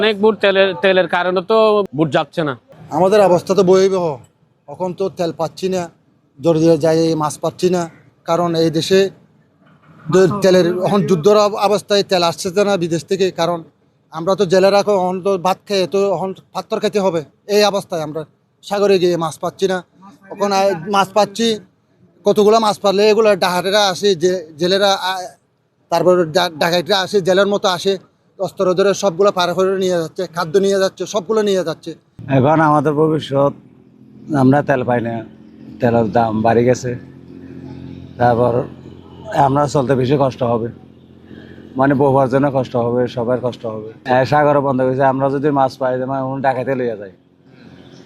অনেক বুট তেলের কারণে তো বুট যাচ্ছে না। আমাদের অবস্থা তো ভয়াবহ। এখন তো তেল পাচ্ছি না, জড়িয়ে যাই মাছ পাচ্ছি না। কারণ এই দেশে তেলের এখন যুদ্ধর অবস্থায় তেল আসছে না বিদেশ থেকে। কারণ আমরা তো জেলেরা এখন তো ভাত খেয়ে তো এখন পাত্তর খেতে হবে। এই অবস্থায় আমরা সাগরে গিয়ে মাছ পাচ্ছি না। এখন মাছ পাচ্ছি, কতগুলো মাছ পারলে এগুলো ডাকাতেরা আসে, জেলেরা তারপর ডাকাতরা আসে, জেলের মতো আসে, অস্ত্র ধরে সবগুলো পার করে নিয়ে যাচ্ছে, খাদ্য নিয়ে যাচ্ছে, সবগুলো নিয়ে যাচ্ছে। এখন আমাদের ভবিষ্যৎ, আমরা তেল পাই না, তেলের দাম বাড়ি গেছে। তারপর আমরা চলতে বেশি কষ্ট হবে, মানে বহুবার জন্য কষ্ট হবে, সবার কষ্ট হবে। সাগরে বন্ধ হয়েছে, আমরা যদি মাছ পাই মানে ডাকাতে লইয়া যাই,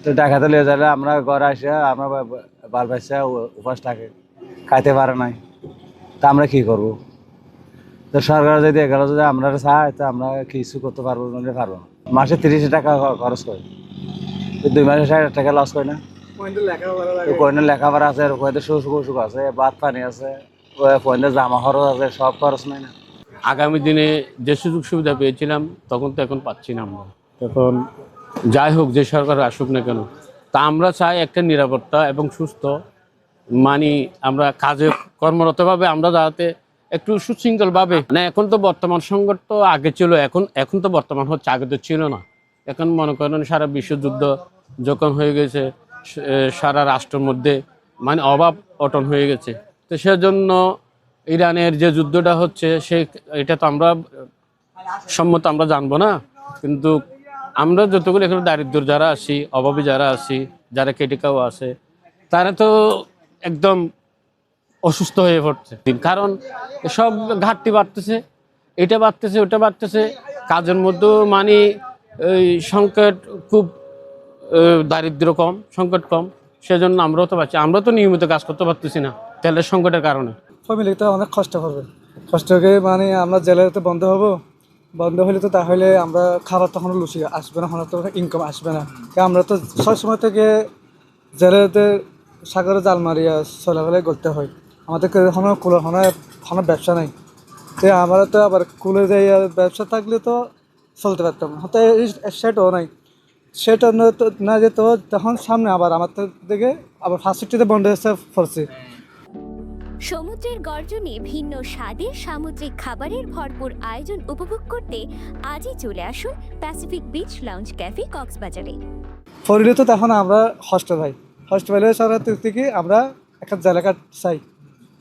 তো ডাকাতে লইয়া যাইলে আমরা ঘরে আসে আমরা বাল বাচ্চা উপাস থাকে, খাইতে পারে নাই, তা আমরা কি করব? তো সরকার যদি এগুলো যদি আমরা চাই তো আমরা কিছু করতে পারবো না, পারবো না। মাসে 30 টাকা খরচ করে, 2 মাসে 60 টাকা লস করে না। কোয়েনে লেখাপড়া আছে, কোয়েতে সুখ আছে, ভাত পানি আছে, কোয়েনে জামা খরচ আছে, সব খরচ নাই না। আগামী দিনে যে সুযোগ সুবিধা পেয়েছিলাম তখন তো এখন পাচ্ছি না আমরা। তখন যাই হোক, যে সরকার আসুক না কেন, তা আমরা চাই একটা নিরাপত্তা এবং সুস্থ, মানে আমরা কাজে কর্মরতভাবে আমরা যাতে একটু সুশৃঙ্খলভাবে, মানে এখন তো বর্তমান সংকট তো আগে ছিল, এখন তো বর্তমান হচ্ছে, আগে তো ছিল না। এখন মনে করেন সারা বিশ্বযুদ্ধ যখন হয়ে গেছে, সারা রাষ্ট্রের মধ্যে মানে অভাব অটন হয়ে গেছে। তো সেজন্য ইরানের যে যুদ্ধটা হচ্ছে এটা তো আমরা সম্মত আমরা জানবো না, কিন্তু আমরা যতগুলো এখানে দারিদ্র যারা আছি, অভাবী যারা আছি, যারা কেটে খাওয়া আছে, তারা তো একদম অসুস্থ হয়ে পড়ছে। কারণ সব ঘাটতি বাড়তেছে, এটা বাড়তেছে, ওটা বাড়তেছে, কাজের মধ্যেও মানে এই সংকট খুব, দারিদ্র কম, সংকট কম। সেজন্য আমরাও তো পাচ্ছি, আমরা তো নিয়মিত কাজ করতে পারতেছি না তেলের সংকটের কারণে। ফ্যামিলিতে অনেক কষ্ট হবে, কষ্ট করে মানে আমরা জেলাতে বন্ধ হব, বন্ধ হলে তো তাহলে আমরা খাবার তখন লুচি আসবে না, তো ইনকাম আসবে না। আমরা তো সবসময় থেকে জেলাতে সাগরে জাল মারিয়া চলাফেরা করতে হয়, আমাদের কোনো কুলের কোনো ব্যবসা নাই। তো আমরা তো আবার কুলে যাই, ব্যবসা থাকলে তো চলতে পারতাম, হয়তো সেটাও নাই। সেটা না যেত, তখন সামনে আবার আমাদের দিকে আবার ফার্স্টে বন্ধ হয়েছে পড়ছে। সমুদ্রের গর্জনে ভিন্ন স্বাদের সামুদ্রিক খাবারের ভরপুর আয়োজন উপভোগ করতে আজই চলে আসুন প্যাসিফিক বিচ লাউঞ্জ ক্যাফে কক্সবাজারে। পড়লে তো তখন আমরা হস্টেলে সরকার থেকে আমরা একটা জায়গা চাই,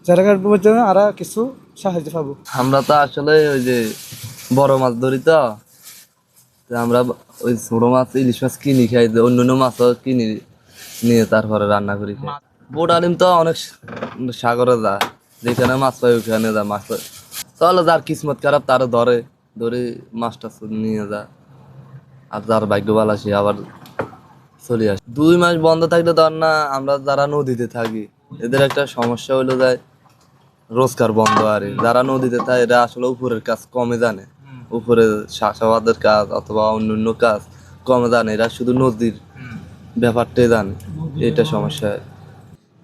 জায়গার জন্য আর কিছু সাহায্য পাবো। আমরা তো আসলে ওই যে বড় মাছ ধরি, তো আমরা ওই ছোট মাছ, ইলিশ মাছ কিনি খাই, অন্য মাছও কিনি নিয়ে তারপরে রান্না করি খাই। বোট আলিম তো অনেক সাগরে যায়, যেখানে মাছ পাই ওখানে যায় মাছ পাই। চলো, যার কিসমত খারাপ তারা ধরে মাছটা নিয়ে যায়, আর যার ভাগ্য ভালো আসে আবার চলে আসে। 2 মাস বন্ধ থাকলে ধর না, আমরা যারা নদীতে থাকি এদের একটা সমস্যা হইলো যায় রোজগার বন্ধ। আর যারা নদীতে থাকে এরা আসলে উপরের কাজ কমে জানে, উপরে চাষাবাদের কাজ অথবা অন্যান্য কাজ কমে জানে, এরা শুধু নদীর ব্যাপারটাই জানে, এটা সমস্যা।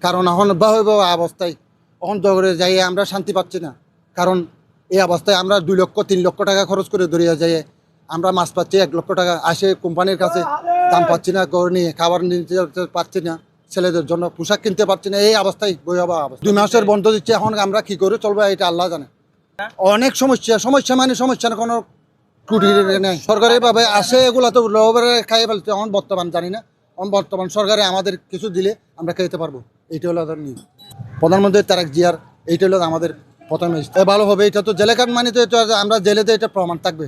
কারণ এখন ভয়াবহ অবস্থায় এখন জগরে যাই আমরা শান্তি পাচ্ছি না। কারণ এই অবস্থায় আমরা 2 লক্ষ 3 লক্ষ টাকা খরচ করে ধরিয়া যাই, আমরা মাছ পাচ্ছি 1 লক্ষ টাকা, আসে কোম্পানির কাছে দাম পাচ্ছি না, গড় নিয়ে খাবার নিতে পারছি না, ছেলেদের জন্য পোশাক কিনতে পারছি না। এই অবস্থায় ভয়াবহ অবস্থা। 2 মাসের বন্ধ দিচ্ছে, এখন আমরা কি করে চলবো এটা আল্লাহ জানে। অনেক সমস্যা মানে সমস্যা না, কোনো ত্রুটি নেই। সরকারিভাবে আসে এগুলো তো লোভরে খাইয়ে ফেলছে। এখন বর্তমান জানি না, বর্তমান সরকারে আমাদের কিছু দিলে আমরা খাইতে পারবো, এইটা হলো আমাদের নিয়ম। প্রধানমন্ত্রী তারেক জিয়ার এইটা হলো আমাদের প্রথম ভালো হবে। এটা তো জেলে কার্ড মানে তো আমরা জেলেতে এটা প্রমাণ থাকবে,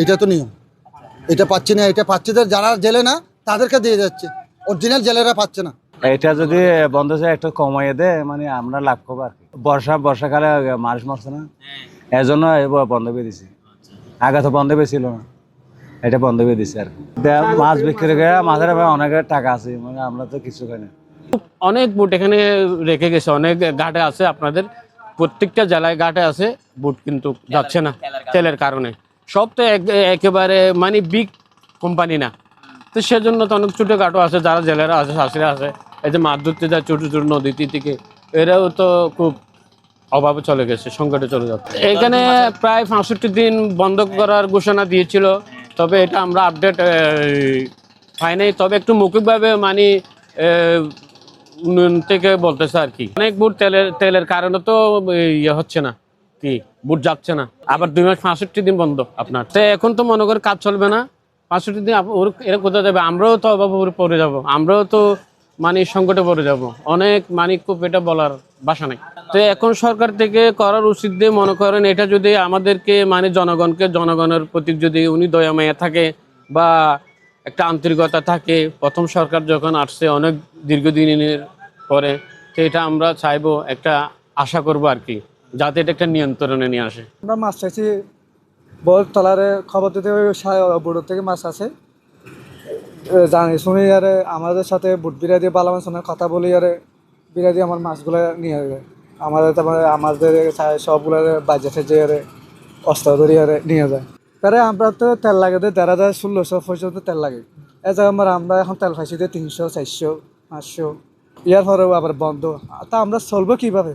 এটা তো নিয়ম। এটা পাচ্ছি না, এটা পাচ্ছি যারা জেলে না তাদেরকে দিয়ে যাচ্ছে, অরিজিনাল জেলেরা পাচ্ছে না। এটা যদি বন্ধ হয়ে একটু কমাইয়ে দেয় মানে আমরা লাভ করবো আর কি। বর্ষাকালে মানুষ মরছে না, এজন্য বন্ধ করে দিছি। আগে তো বন্ধ পেয়েছিল না, এটা বন্ধ করে দিছি আর কি। মাছ বিক্রি করে মাছের অনেক টাকা আছে, মানে আমরা তো কিছু খাই না। অনেক বুট এখানে রেখে গেছে, অনেক ঘাটে আছে, আপনাদের প্রত্যেকটা জেলায় ঘাটে আছে বুট, কিন্তু যাচ্ছে না তেলের কারণে। সব তো একেবারে মানে বিগ কোম্পানি না, তো সেজন্য তো অনেক ছোটোখাটো আছে, যারা জেলেরা আছে, শাশুড়ি আছে, এই যে মাছ ধরতে যায় ছোটো ছোটো নদী থেকে, এরাও তো খুব অভাবে চলে গেছে, সংকটে চলে যাচ্ছে। এখানে প্রায় 65 দিন বন্ধ করার ঘোষণা দিয়েছিল, তবে এটা আমরা আপডেট পাই নাই, তবে একটু মৌখিকভাবে মানে উন্নয়ন থেকে বলতেছে আর কি। অনেক বুট তেলের কারণে তো ইয়ে হচ্ছে না, কি বুট যাচ্ছে না, আবার 2 মাস 65 দিন বন্ধ আপনার। তো এখন তো মনে করে কাজ চলবে না, 65 দিন এরা কোথায় যাবে? আমরাও তো অভাবে পড়ে যাব, আমরাও তো মানে সংকটে পড়ে যাব, অনেক মানে খুব এটা বলার ভাষা নেই। তো এখন সরকার থেকে করার উচিত দিয়ে মনে করেন এটা যদি আমাদেরকে মানে জনগণের প্রতি যদি উনি দয়া মায়া থাকে বা একটা আন্তরিকতা থাকে, প্রথম সরকার যখন আসছে অনেক দীর্ঘদিনের পরে, তো এটা আমরা চাইবো, একটা আশা করবো আর কি, যাতে এটা একটা নিয়ন্ত্রণে নিয়ে আসে। আমরা মাছ চাইছি বহুত তলারে খবর দিতে বোর্ডের থেকে মাছ আছে জানি শুনি আরে আমাদের সাথে বুট বিরাদি বালামান সঙ্গে কথা বলি আরে বিরাদি আমার মাছগুলো নিয়ে যায় আমাদের, তারপরে আমাদের সবগুলো বাজেটে যে আরে অস্ত্র ধরি আরে নিয়ে যায়। তারে আমরা তো তেল লাগে 1,500-1,600 পর্যন্ত তেল লাগে। এই জায়গায় আমরা এখন তেল পাইছি 300, 400, 500, ইয়ার পরেও আবার বন্ধ। তা আমরা চলবো কীভাবে?